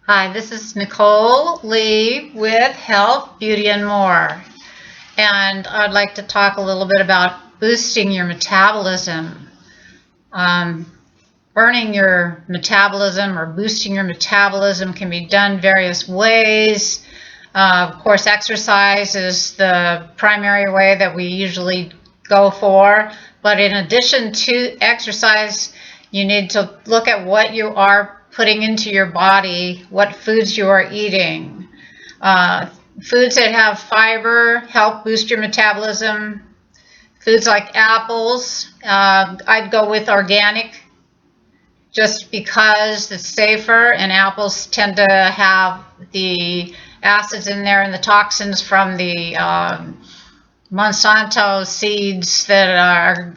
Hi, this is Nicole Lee with Health, Beauty, and More. And I'd like to talk a little bit about boosting your metabolism. Burning your metabolism or boosting your metabolism can be done various ways. Of course, exercise is the primary way that we usually go for. But in addition to exercise, you need to look at what you are putting into your body, what foods you are eating. Foods that have fiber help boost your metabolism. Foods like apples, I'd go with organic just because it's safer, and apples tend to have the acids in there and the toxins from the Monsanto seeds that are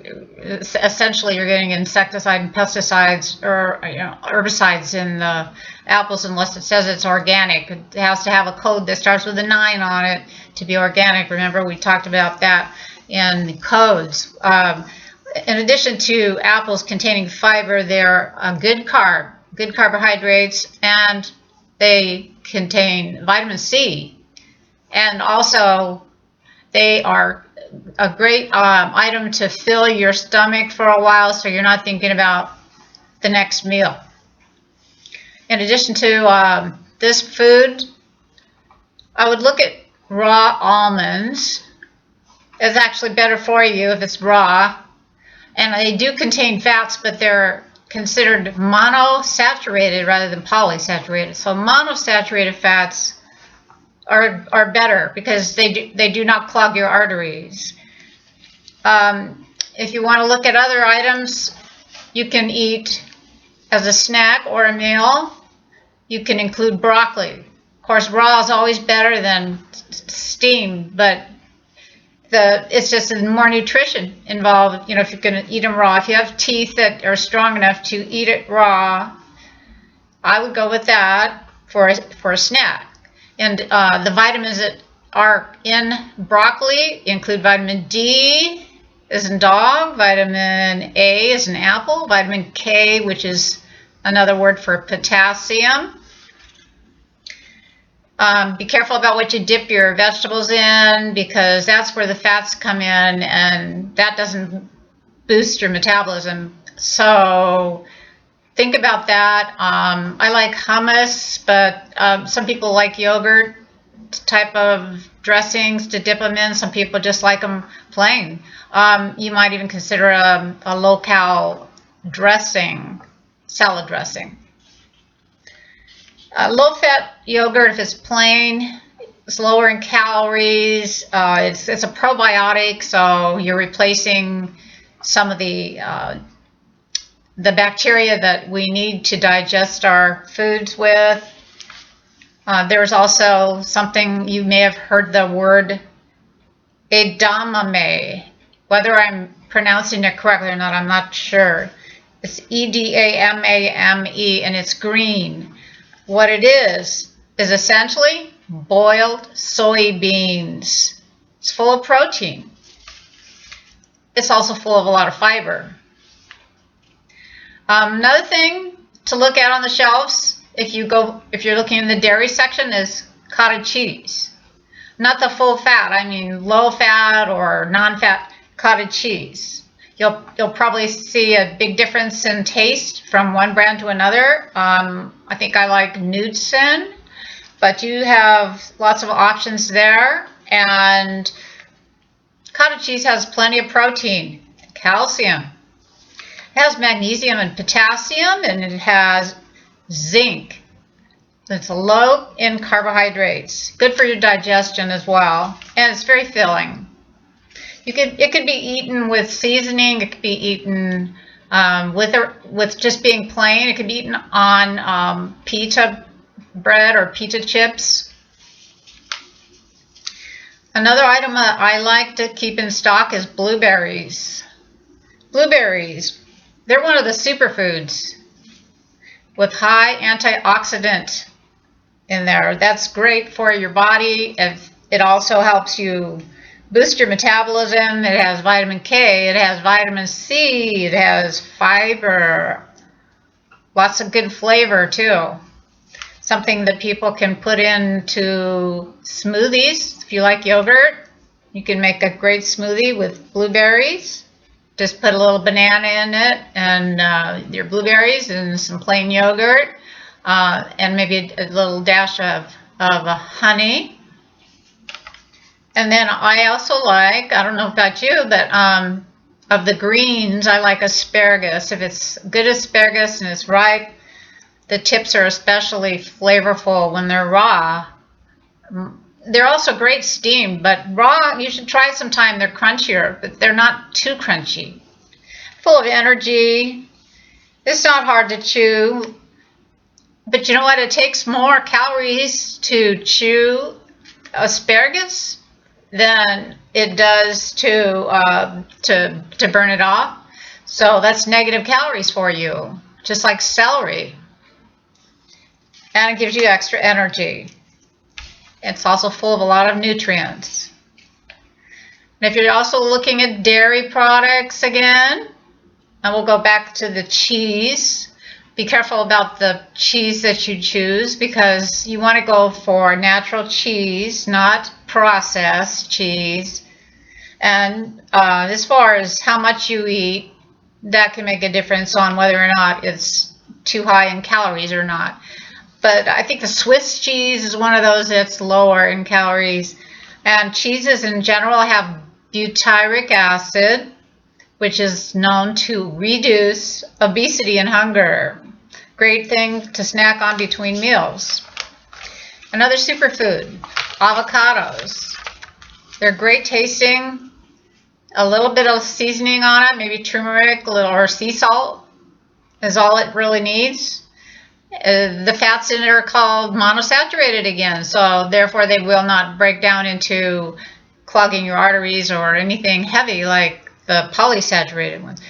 essentially you're getting insecticide and pesticides or herbicides in the apples unless it says it's organic. It has to have a code that starts with a 9 on it to be organic. Remember, we talked about that in the codes. In addition to apples containing fiber, they're good carbohydrates, and they contain vitamin C, and also they are a great item to fill your stomach for a while so you're not thinking about the next meal. In addition to this food, I would look at raw almonds. It's actually better for you if it's raw. And they do contain fats, but they're considered monosaturated rather than polysaturated. So monosaturated fats are better because they do not clog your arteries. If you want to look at other items you can eat as a snack or a meal, you can include broccoli. Of course, raw is always better than steamed, but it's just more nutrition involved, if you're going to eat them raw. If you have teeth that are strong enough to eat it raw, I would go with that for a snack. And the vitamins that are in broccoli include vitamin D as in dog, vitamin A as in apple, vitamin K, which is another word for potassium. Be careful about what you dip your vegetables in, because that's where the fats come in, and that doesn't boost your metabolism. So think about that. I like hummus, but some people like yogurt type of dressings to dip them in. Some people just like them plain. You might even consider a low-cal dressing, salad dressing. Low-fat yogurt, if it's plain, it's lower in calories. It's a probiotic, so you're replacing some of the bacteria that we need to digest our foods with. There's also something, you may have heard the word edamame. Whether I'm pronouncing it correctly or not, I'm not sure. It's Edamame, and it's green. What it is essentially boiled soybeans. It's full of protein. It's also full of a lot of fiber. Another thing to look at on the shelves, if you're looking in the dairy section, is cottage cheese. Not the full fat, I mean low fat or non-fat cottage cheese. You'll probably see a big difference in taste from one brand to another. I think I like Knudsen, but you have lots of options there. And cottage cheese has plenty of protein, calcium. It has magnesium and potassium, and it has zinc. It's low in carbohydrates. Good for your digestion as well, and it's very filling. It could be eaten with seasoning. It could be eaten with just being plain. It could be eaten on pita bread or pita chips. Another item that I like to keep in stock is blueberries. Blueberries, they're one of the superfoods with high antioxidant in there. That's great for your body. It also helps you boost your metabolism. It has vitamin K, it has vitamin C, it has fiber, lots of good flavor too. something that people can put into smoothies. If you like yogurt, you can make a great smoothie with blueberries. Just put a little banana in it and your blueberries and some plain yogurt and maybe a little dash of honey. And then I also like, I don't know about you, but of the greens, I like asparagus. If it's good asparagus and it's ripe, the tips are especially flavorful when they're raw. They're also great steamed, but raw, you should try sometime. They're crunchier, but they're not too crunchy. Full of energy. It's not hard to chew. But you know what? It takes more calories to chew asparagus than it does to burn it off. So that's negative calories for you, just like celery. And it gives you extra energy. It's also full of a lot of nutrients. And if you're also looking at dairy products again, and we'll go back to the cheese. Be careful about the cheese that you choose because you want to go for natural cheese, not processed cheese. And as far as how much you eat, that can make a difference on whether or not it's too high in calories or not. But I think the Swiss cheese is one of those that's lower in calories. And cheeses in general have butyric acid, which is known to reduce obesity and hunger. Great thing to snack on between meals. Another superfood, avocados. They're great tasting. A little bit of seasoning on it, maybe turmeric, a little or sea salt is all it really needs. The fats in it are called monosaturated again, so therefore they will not break down into clogging your arteries or anything heavy like the polysaturated ones.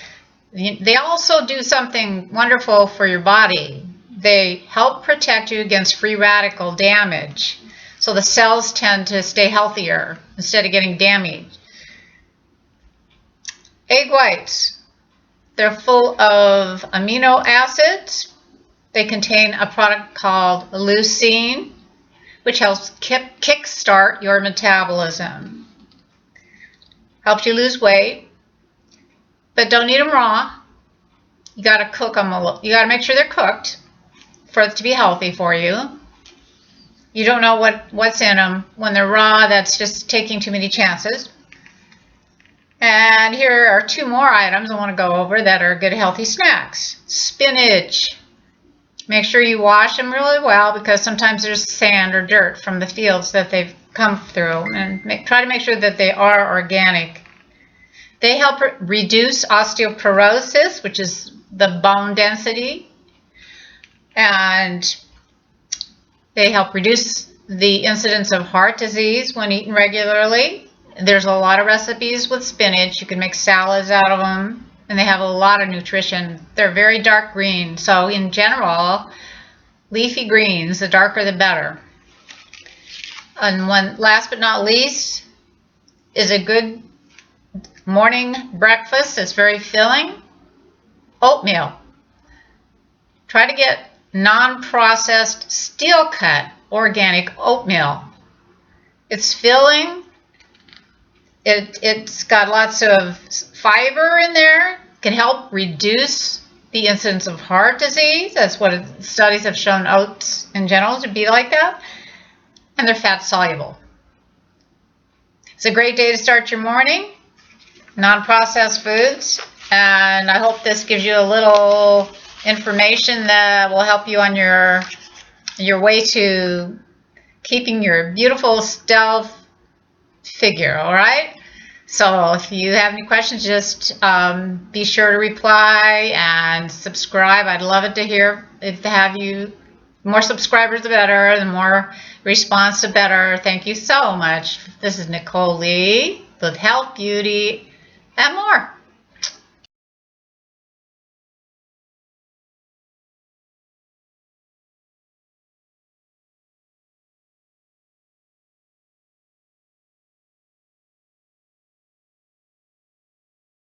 They also do something wonderful for your body. They help protect you against free radical damage. So the cells tend to stay healthier instead of getting damaged. Egg whites. They're full of amino acids. They contain a product called leucine, which helps kickstart your metabolism. Helps you lose weight. But don't eat them raw. You got to cook them a little. You got to make sure they're cooked for it to be healthy for you. You don't know what's in them. When they're raw, that's just taking too many chances. And here are two more items I want to go over that are good healthy snacks. Spinach. Make sure you wash them really well because sometimes there's sand or dirt from the fields that they've come through. And try to make sure that they are organic. They help reduce osteoporosis, which is the bone density, and they help reduce the incidence of heart disease when eaten regularly. There's a lot of recipes with spinach. You can make salads out of them, and they have a lot of nutrition. They're very dark green, so in general, leafy greens, the darker the better. And last but not least, is a good morning breakfast that's very filling. Oatmeal. Try to get non-processed steel-cut organic oatmeal. It's filling. It's got lots of fiber in there. Can help reduce the incidence of heart disease. That's what studies have shown oats in general to be like that. And they're fat soluble. It's a great day to start your morning. Non-processed foods, and I hope this gives you a little information that will help you on your way to keeping your beautiful stealth figure. All right, so if you have any questions, just be sure to reply and subscribe. I'd love it to hear to have you. The more subscribers the better, the more response the better. Thank you so much. This is Nicole Lee with Health, Beauty and more.